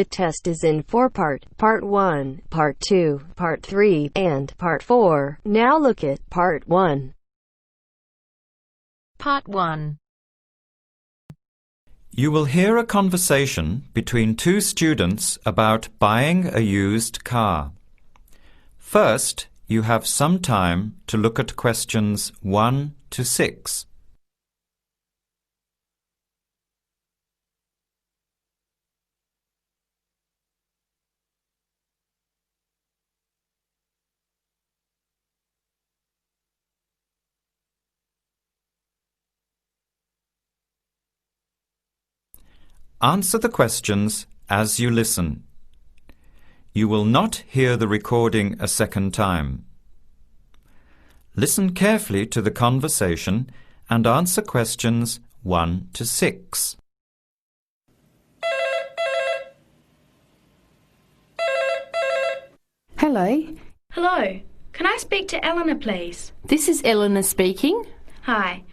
The test is in 4 parts: Part 1, Part 2, Part 3, and Part 4. Now look at Part 1. Part 1. You will hear a conversation between two students about buying a used car. First, you have some time to look at questions 1 to 6. Answer the questions as you listen. You will not hear the recording a second time. Listen carefully to the conversation and answer questions 1 to 6. Hello, Hello. Can I speak to Eleanor, please? this is Eleanor speaking. Hi.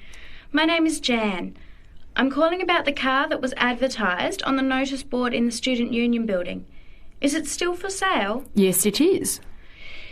My name is Jan. I'm calling about the car that was advertised on the notice board in the Student Union building. Is it still for sale? Yes, it is.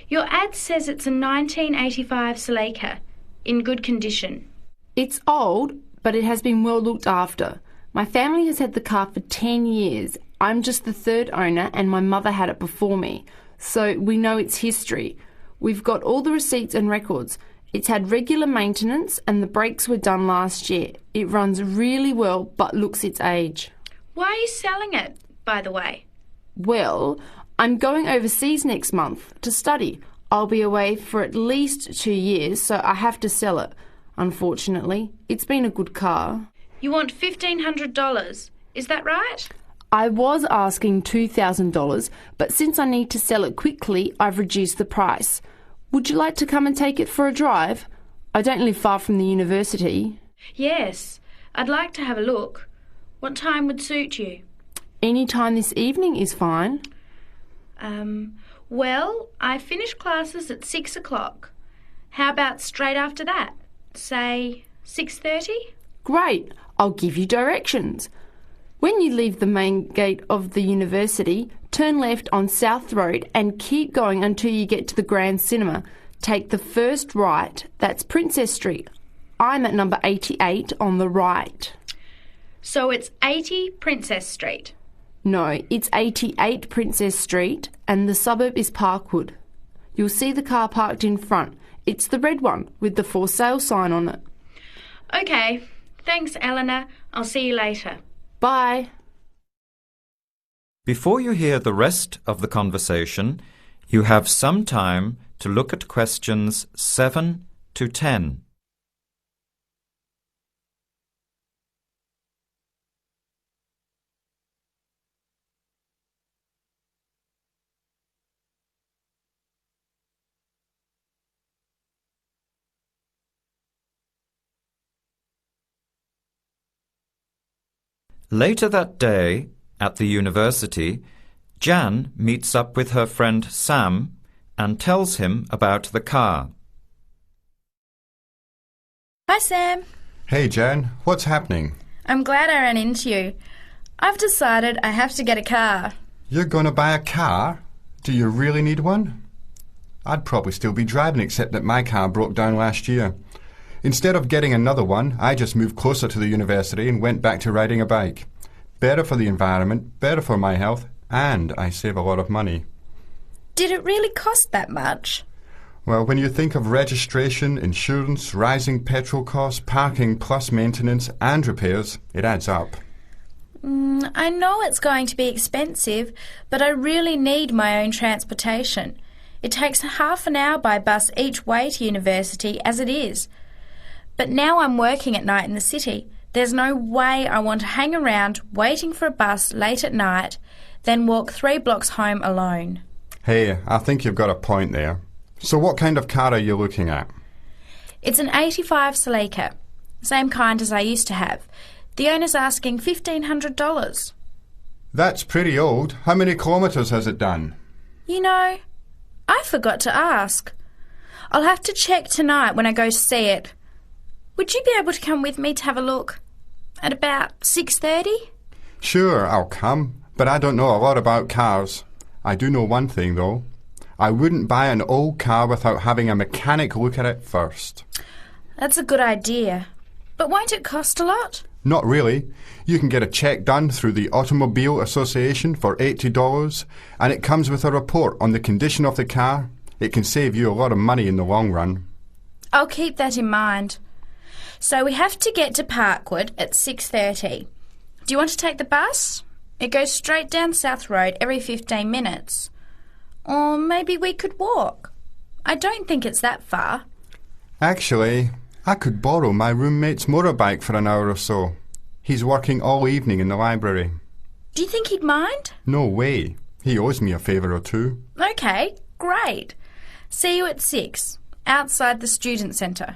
Your ad says it's a 1985 Celica, in good condition. It's old, but it has been well looked after. My family has had the car for 10 years. I'm just the third owner and my mother had it before me, so we know its history. We've got all the receipts and records. It's had regular maintenance and the brakes were done last year. It runs really well but looks its age. Why are you selling it, by the way? Well, I'm going overseas next month to study. I'll be away for at least 2 years, so I have to sell it. Unfortunately, it's been a good car. You want $1,500, is that right? I was asking $2,000, but since I need to sell it quickly, I've reduced the price. Would you like to come and take it for a drive? I don't live far from the university. Yes, I'd like to have a look. What time would suit you? Any time this evening is fine. Well, I finish classes at 6 o'clock. How about straight after that? Say 6:30? Great, I'll give you directions. When you leave the main gate of the university, turn left on South Road and keep going until you get to the Grand Cinema. Take the first right, that's Princess Street. I'm at number 88 on the right. So it's 80 Princess Street. No, it's 88 Princess Street and the suburb is Parkwood. You'll see the car parked in front. It's the red one with the for sale sign on it. Okay, thanks Eleanor. I'll see you later. Bye. Before you hear the rest of the conversation, you have some time to look at questions 7 to 10. Later that day, at the university, Jan meets up with her friend Sam and tells him about the car. Hi, Sam. Hey, Jan. What's happening? I'm glad I ran into you. I've decided I have to get a car. You're going to buy a car? Do you really need one? I'd probably still be driving, except that my car broke down last year. Instead of getting another one, I just moved closer to the university and went back to riding a bike. Better for the environment, better for my health, and I save a lot of money. Did it really cost that much? Well, when you think of registration, insurance, rising petrol costs, parking plus maintenance and repairs, it adds up. I know it's going to be expensive, but I really need my own transportation. It takes half an hour by bus each way to university as it is. But now I'm working at night in the city. There's no way I want to hang around waiting for a bus late at night, then walk 3 blocks home alone. Hey, I think you've got a point there. So what kind of car are you looking at? It's an 85 Celica, same kind as I used to have. The owner's asking $1,500. That's pretty old. How many kilometres has it done? You know, I forgot to ask. I'll have to check tonight when I go to see it. Would you be able to come with me to have a look? At about 6:30? Sure, I'll come. but I don't know a lot about cars. I do know one thing, though. I wouldn't buy an old car without having a mechanic look at it first. That's a good idea. But won't it cost a lot? Not really. You can get a check done through the Automobile Association for $80, and it comes with a report on the condition of the car. It can save you a lot of money in the long run. I'll keep that in mind. So we have to get to Parkwood at 6:30. Do you want to take the bus? It goes straight down South Road every 15 minutes. Or maybe we could walk. I don't think it's that far. Actually, I could borrow my roommate's motorbike for an hour or so. He's working all evening in the library. Do you think he'd mind? No way. He owes me a favour or two. OK, great. See you at 6, outside the student centre.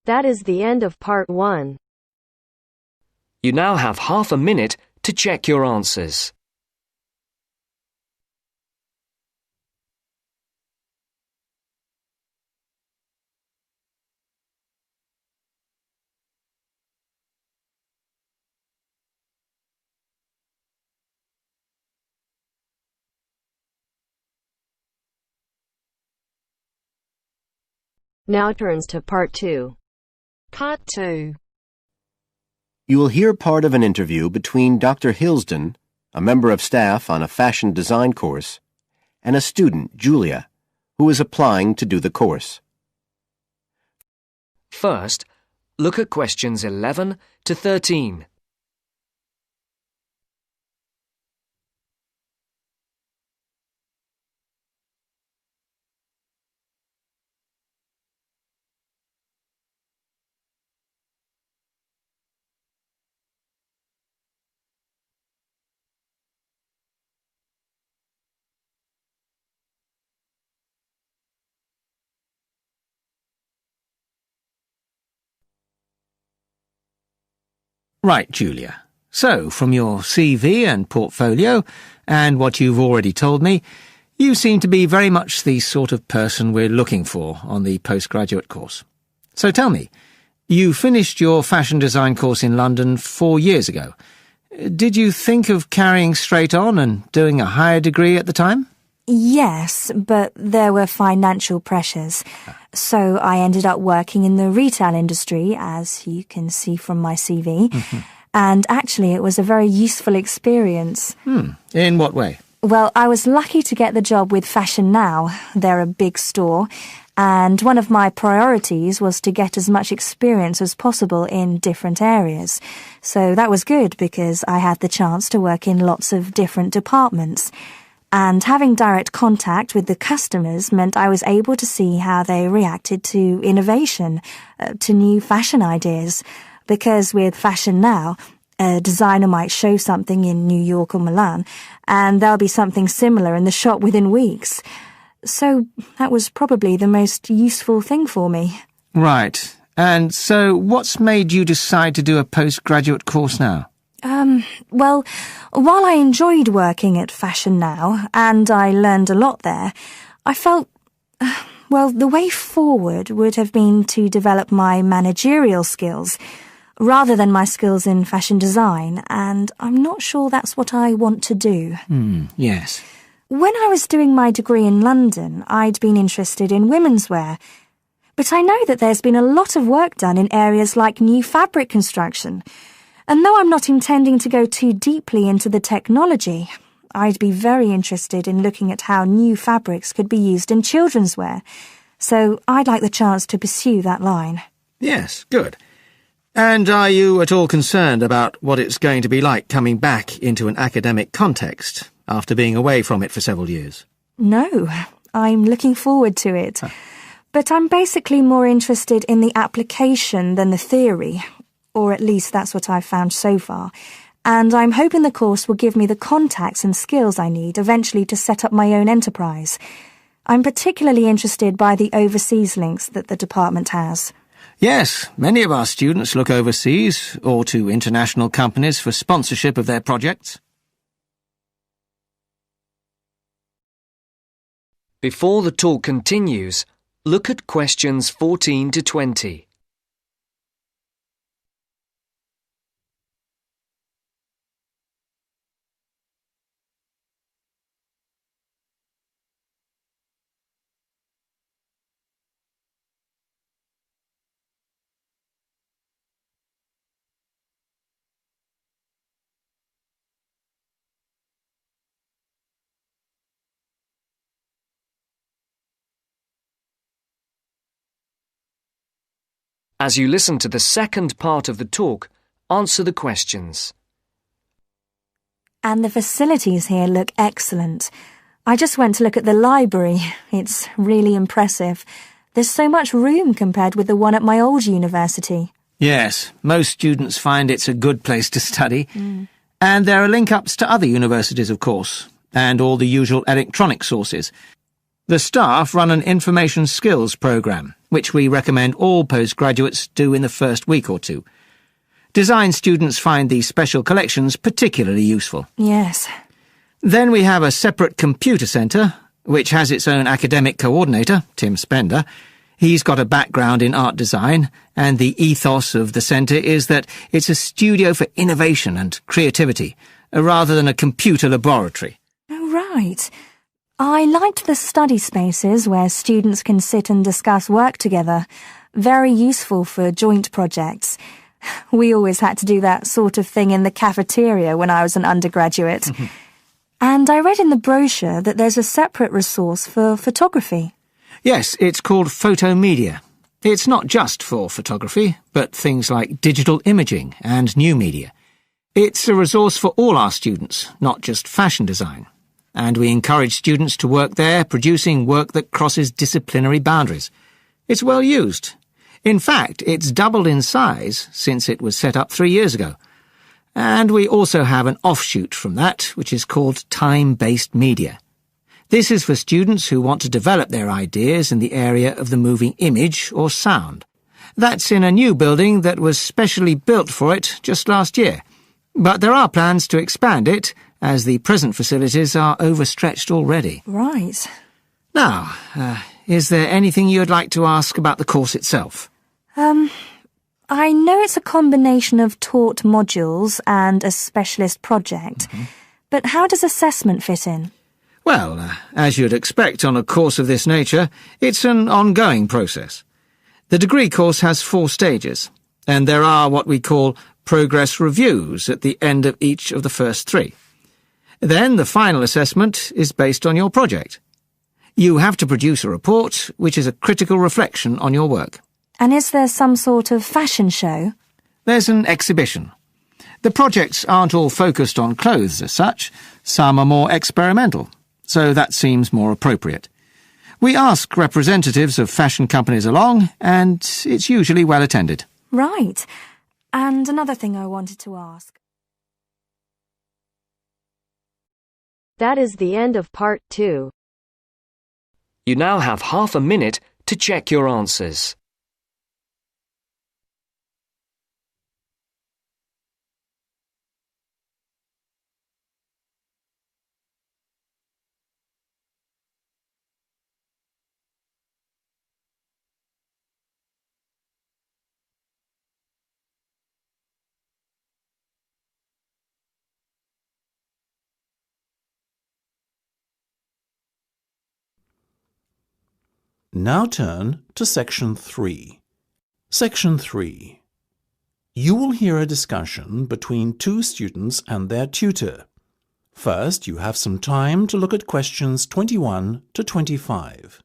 That is the end of part 1. You now have half a minute to check your answers. Now turns to part 2. Part 2. You will hear part of an interview between Dr. Hilsden, a member of staff on a fashion design course, and a student, Julia, who is applying to do the course. First, look at questions 11 to 13. Right, Julia. So, from your CV and portfolio, and what you've already told me, you seem to be very much the sort of person we're looking for on the postgraduate course. So tell me, you finished your fashion design course in London 4 years ago. Did you think of carrying straight on and doing a higher degree at the time? Yes, but there were financial pressures. So I ended up working in the retail industry, as you can see from my CV. And actually it was a very useful experience. In what way? Well, I was lucky to get the job with Fashion Now. They're a big store. And one of my priorities was to get as much experience as possible in different areas. So that was good because I had the chance to work in lots of different departments. And having direct contact with the customers meant I was able to see how they reacted to innovation, to new fashion ideas. Because with Fashion Now, a designer might show something in New York or Milan, and there'll be something similar in the shop within weeks. So that was probably the most useful thing for me. Right. And so what's made you decide to do a postgraduate course now? Well, while I enjoyed working at Fashion Now, and I learned a lot there, I felt, the way forward would have been to develop my managerial skills, rather than my skills in fashion design, and I'm not sure that's what I want to do. Yes. When I was doing my degree in London, I'd been interested in women's wear, but I know that there's been a lot of work done in areas like new fabric construction. And though I'm not intending to go too deeply into the technology, I'd be very interested in looking at how new fabrics could be used in children's wear. So I'd like the chance to pursue that line. Yes, good. And are you at all concerned about what it's going to be like coming back into an academic context after being away from it for several years? No, I'm looking forward to it. But I'm basically more interested in the application than the theory. Or at least that's what I've found so far, and I'm hoping the course will give me the contacts and skills I need eventually to set up my own enterprise. I'm particularly interested by the overseas links that the department has. Yes, many of our students look overseas or to international companies for sponsorship of their projects. Before the talk continues, look at questions 14 to 20. As you listen to the second part of the talk, answer the questions. And the facilities here look excellent. I just went to look at the library. It's really impressive. There's so much room compared with the one at my old university. Yes, most students find it's a good place to study. And there are link-ups to other universities, of course, and all the usual electronic sources. The staff run an information skills programme, which we recommend all postgraduates do in the first week or two. Design students find these special collections particularly useful. Yes. Then we have a separate computer centre, which has its own academic coordinator, Tim Spender. He's got a background in art design, and the ethos of the centre is that it's a studio for innovation and creativity, rather than a computer laboratory. Oh, right. I liked the study spaces where students can sit and discuss work together. Very useful for joint projects. We always had to do that sort of thing in the cafeteria when I was an undergraduate. And I read in the brochure that there's a separate resource for photography. Yes, it's called Photomedia. It's not just for photography, but things like digital imaging and new media. It's a resource for all our students, not just fashion design. And we encourage students to work there, producing work that crosses disciplinary boundaries. It's well used. In fact, it's doubled in size since it was set up 3 years ago. And we also have an offshoot from that, which is called time-based media. This is for students who want to develop their ideas in the area of the moving image or sound. That's in a new building that was specially built for it just last year. But there are plans to expand it, as the present facilities are overstretched already. Right. Now, is there anything you'd like to ask about the course itself? I know it's a combination of taught modules and a specialist project, but how does assessment fit in? Well, as you'd expect on a course of this nature, it's an ongoing process. The degree course has 4 stages, and there are what we call progress reviews at the end of each of the first 3. Then the final assessment is based on your project. You have to produce a report, which is a critical reflection on your work. And is there some sort of fashion show? There's an exhibition. The projects aren't all focused on clothes as such. Some are more experimental, so that seems more appropriate. We ask representatives of fashion companies along, and it's usually well attended. Right. And another thing I wanted to ask. That is the end of part 2. You now have half a minute to check your answers. Now turn to Section 3. Section 3. You will hear a discussion between 2 students and their tutor. First, you have some time to look at questions 21 to 25.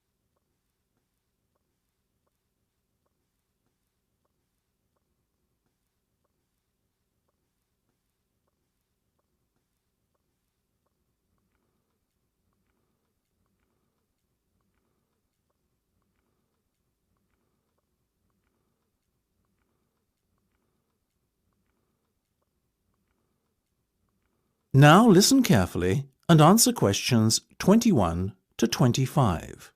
Now listen carefully and answer questions 21 to 25.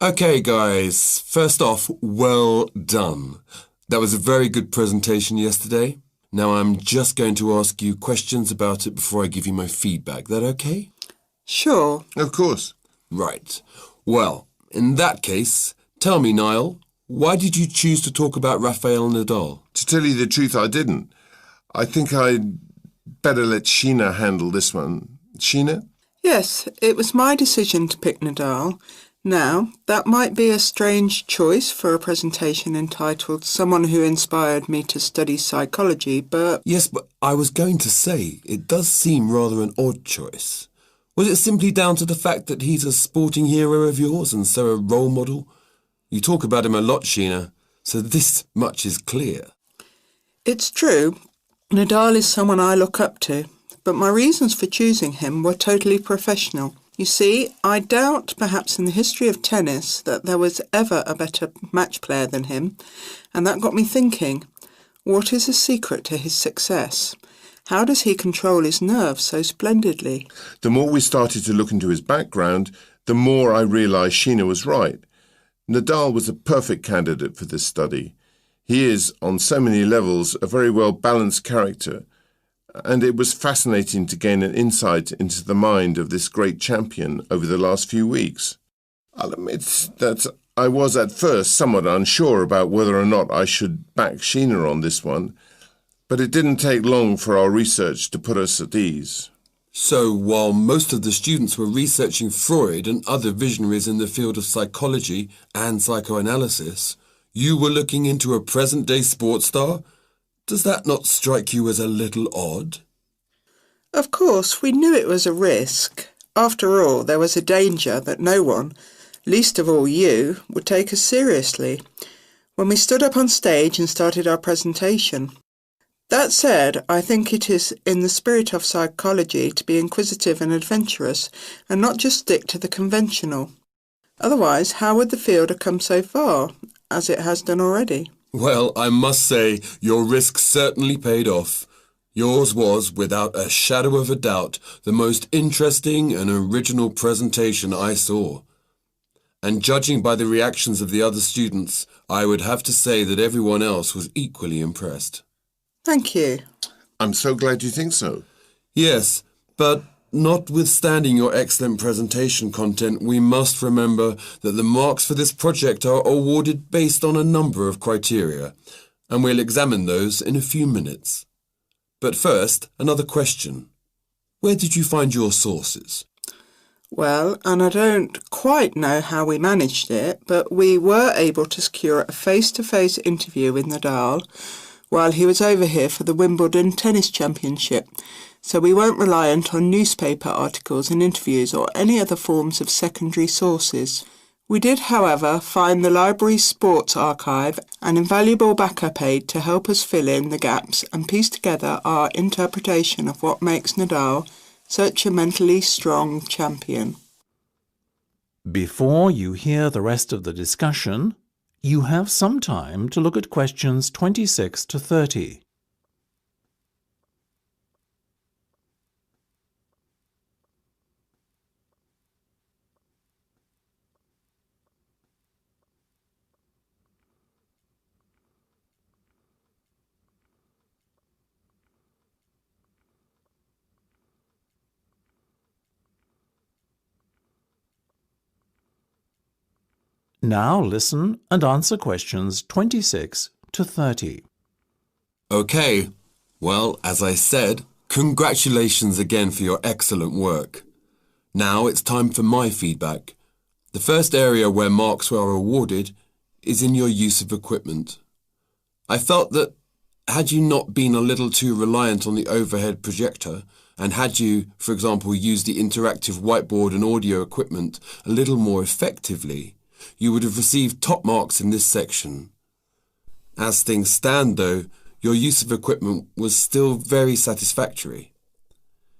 Okay, guys. First off, well done. That was a very good presentation yesterday. Now I'm just going to ask you questions about it before I give you my feedback. That okay? Sure. Of course. Right. Well, in that case, tell me, Niall, why did you choose to talk about Rafael Nadal? To tell you the truth, I didn't. I think I'd better let Sheena handle this one. Sheena? Yes, it was my decision to pick Nadal. Now, that might be a strange choice for a presentation entitled Someone Who Inspired Me to Study Psychology, but... Yes, but I was going to say, it does seem rather an odd choice. Was it simply down to the fact that he's a sporting hero of yours and so a role model? You talk about him a lot, Sheena, So this much is clear. It's true. Nadal is someone I look up to, but my reasons for choosing him were totally professional. You see, I doubt perhaps in the history of tennis that there was ever a better match player than him, and that got me thinking, what is the secret to his success? How does he control his nerves so splendidly? The more we started to look into his background, the more I realised Sheena was right. Nadal was a perfect candidate for this study. He is, on so many levels, a very well-balanced character, and it was fascinating to gain an insight into the mind of this great champion over the last few weeks. I'll admit that I was at first somewhat unsure about whether or not I should back Sheena on this one, but it didn't take long for our research to put us at ease. So, while most of the students were researching Freud and other visionaries in the field of psychology and psychoanalysis, you were looking into a present-day sports star? Does that not strike you as a little odd? Of course, we knew it was a risk. After all, there was a danger that no one, least of all you, would take us seriously when we stood up on stage and started our presentation. That said, I think it is in the spirit of psychology to be inquisitive and adventurous and not just stick to the conventional. Otherwise, how would the field have come so far, as it has done already? Well, I must say, your risk certainly paid off. Yours was, without a shadow of a doubt, the most interesting and original presentation I saw. And judging by the reactions of the other students, I would have to say that everyone else was equally impressed. Thank you. I'm so glad you think so. Yes, but notwithstanding your excellent presentation content, we must remember that the marks for this project are awarded based on a number of criteria, and we'll examine those in a few minutes. But first, another question. Where did you find your sources? Well, and I don't quite know how we managed it, but we were able to secure a face-to-face interview with Nadal while he was over here for the Wimbledon Tennis Championship, so we weren't reliant on newspaper articles and interviews or any other forms of secondary sources. We did, however, find the library's sports archive an invaluable backup aid to help us fill in the gaps and piece together our interpretation of what makes Nadal such a mentally strong champion. Before you hear the rest of the discussion, you have some time to look at questions 26 to 30. Now listen and answer questions 26 to 30. Okay, well, as I said, congratulations again for your excellent work. Now it's time for my feedback. The first area where marks were awarded is in your use of equipment. I felt that had you not been a little too reliant on the overhead projector, and had you, for example, used the interactive whiteboard and audio equipment a little more effectively, you would have received top marks in this section. As things stand, though, your use of equipment was still very satisfactory.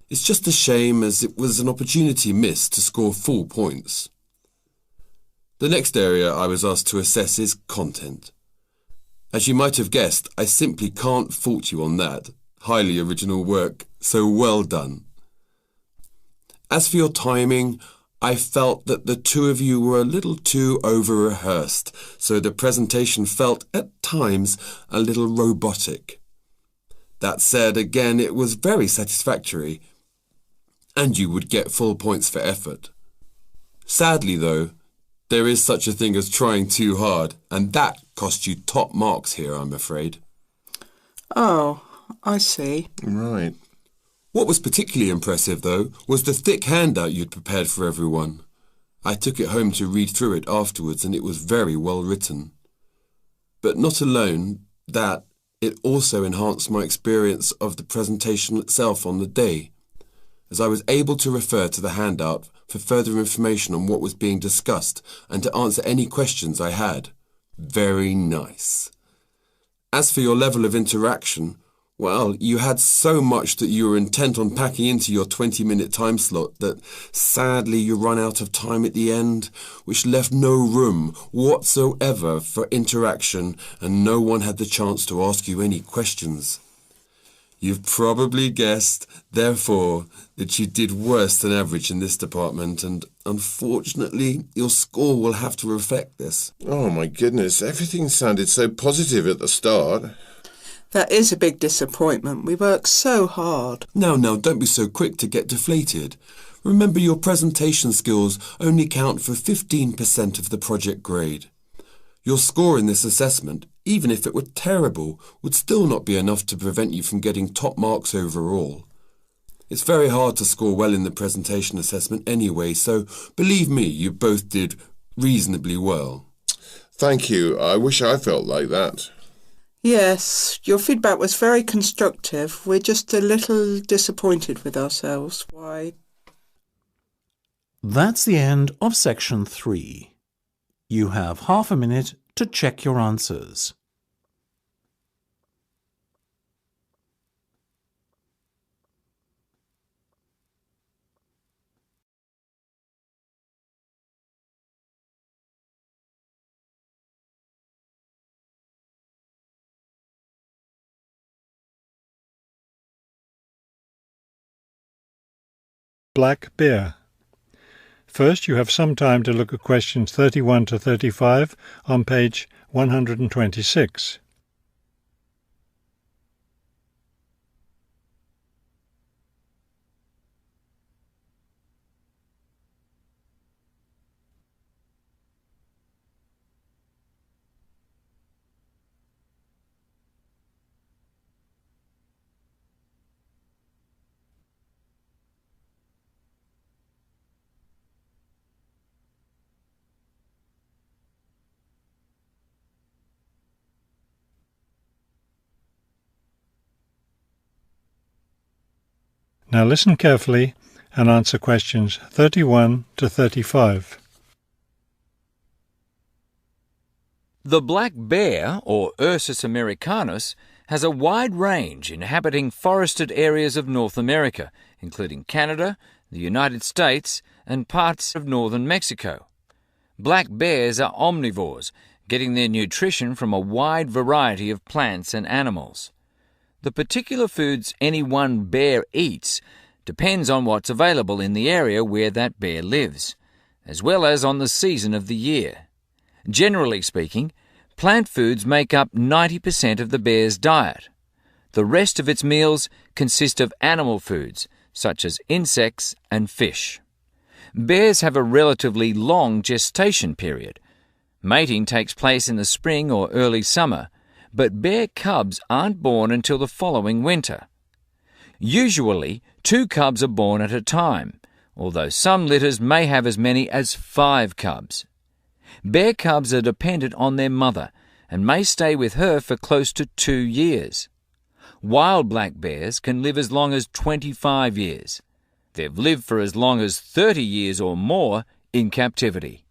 It's just a shame as it was an opportunity missed to score full points. The next area I was asked to assess is content. As you might have guessed, I simply can't fault you on that. Highly original work, so well done. As for your timing, I felt that the two of you were a little too over-rehearsed, so the presentation felt, at times, a little robotic. That said, again, it was very satisfactory, and you would get full points for effort. Sadly, though, there is such a thing as trying too hard, and that cost you top marks here, I'm afraid. Oh, I see. Right. What was particularly impressive, though, was the thick handout you'd prepared for everyone. I took it home to read through it afterwards, and it was very well written. But not alone that, it also enhanced my experience of the presentation itself on the day, as I was able to refer to the handout for further information on what was being discussed and to answer any questions I had. Very nice. As for your level of interaction, well, you had so much that you were intent on packing into your 20-minute time slot that sadly you run out of time at the end, which left no room whatsoever for interaction and no one had the chance to ask you any questions. You've probably guessed, therefore, that you did worse than average in this department and unfortunately your score will have to reflect this. Oh my goodness, everything sounded so positive at the start. That is a big disappointment. We worked so hard. Now, don't be so quick to get deflated. Remember, your presentation skills only count for 15% of the project grade. Your score in this assessment, even if it were terrible, would still not be enough to prevent you from getting top marks overall. It's very hard to score well in the presentation assessment anyway, so believe me, you both did reasonably well. Thank you. I wish I felt like that. Yes, your feedback was very constructive. We're just a little disappointed with ourselves. Why? That's the end of section 3. You have half a minute to check your answers. Black bear. First, you have some time to look at questions 31 to 35 on page 126. Now listen carefully and answer questions 31 to 35. The black bear, or Ursus americanus, has a wide range inhabiting forested areas of North America, including Canada, the United States, and parts of northern Mexico. Black bears are omnivores, getting their nutrition from a wide variety of plants and animals. The particular foods any one bear eats depends on what's available in the area where that bear lives, as well as on the season of the year. Generally speaking, plant foods make up 90% of the bear's diet. The rest of its meals consist of animal foods, such as insects and fish. Bears have a relatively long gestation period. Mating takes place in the spring or early summer, but bear cubs aren't born until the following winter. Usually, 2 cubs are born at a time, although some litters may have as many as 5 cubs. Bear cubs are dependent on their mother and may stay with her for close to 2 years. Wild black bears can live as long as 25 years. They've lived for as long as 30 years or more in captivity.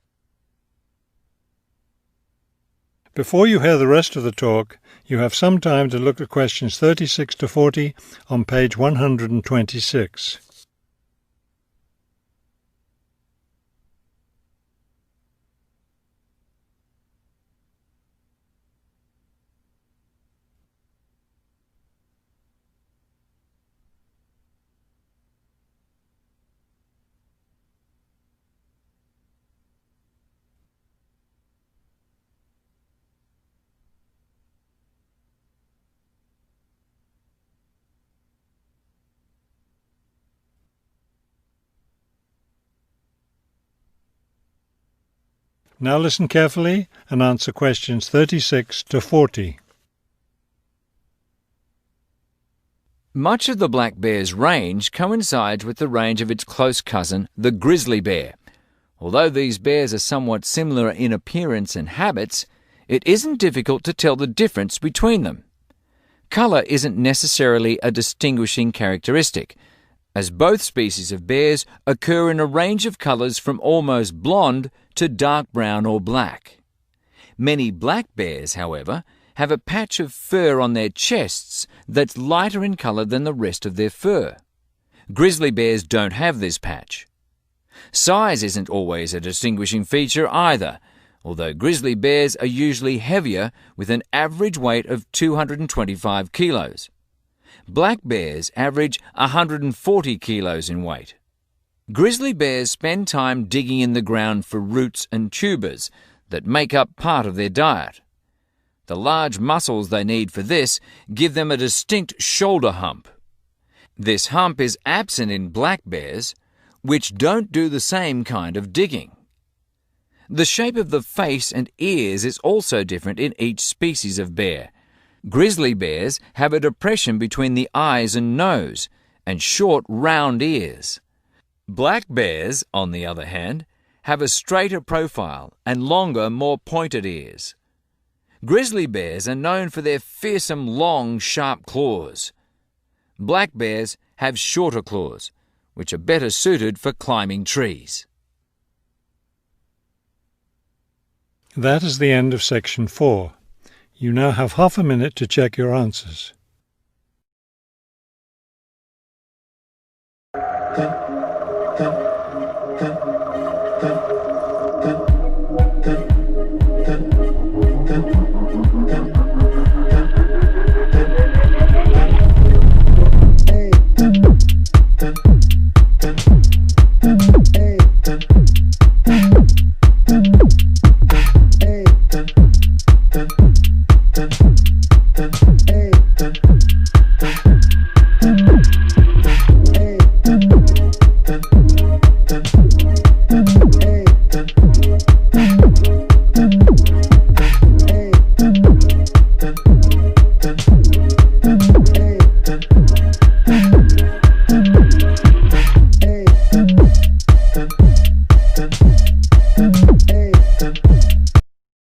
Before you hear the rest of the talk, you have some time to look at questions 36 to 40 on page 126. Now listen carefully and answer questions 36 to 40. Much of the black bear's range coincides with the range of its close cousin, the grizzly bear. Although these bears are somewhat similar in appearance and habits, it isn't difficult to tell the difference between them. Colour isn't necessarily a distinguishing characteristic, as both species of bears occur in a range of colours from almost blonde to dark brown or black. Many black bears, however, have a patch of fur on their chests that's lighter in colour than the rest of their fur. Grizzly bears don't have this patch. Size isn't always a distinguishing feature either, although grizzly bears are usually heavier with an average weight of 225 kilos. Black bears average 140 kilos in weight. Grizzly bears spend time digging in the ground for roots and tubers that make up part of their diet. The large muscles they need for this give them a distinct shoulder hump. This hump is absent in black bears, which don't do the same kind of digging. The shape of the face and ears is also different in each species of bear. Grizzly bears have a depression between the eyes and nose, and short, round ears. Black bears, on the other hand, have a straighter profile and longer, more pointed ears. Grizzly bears are known for their fearsome, long, sharp claws. Black bears have shorter claws, which are better suited for climbing trees. That is the end of section 4. You now have half a minute to check your answers. Okay.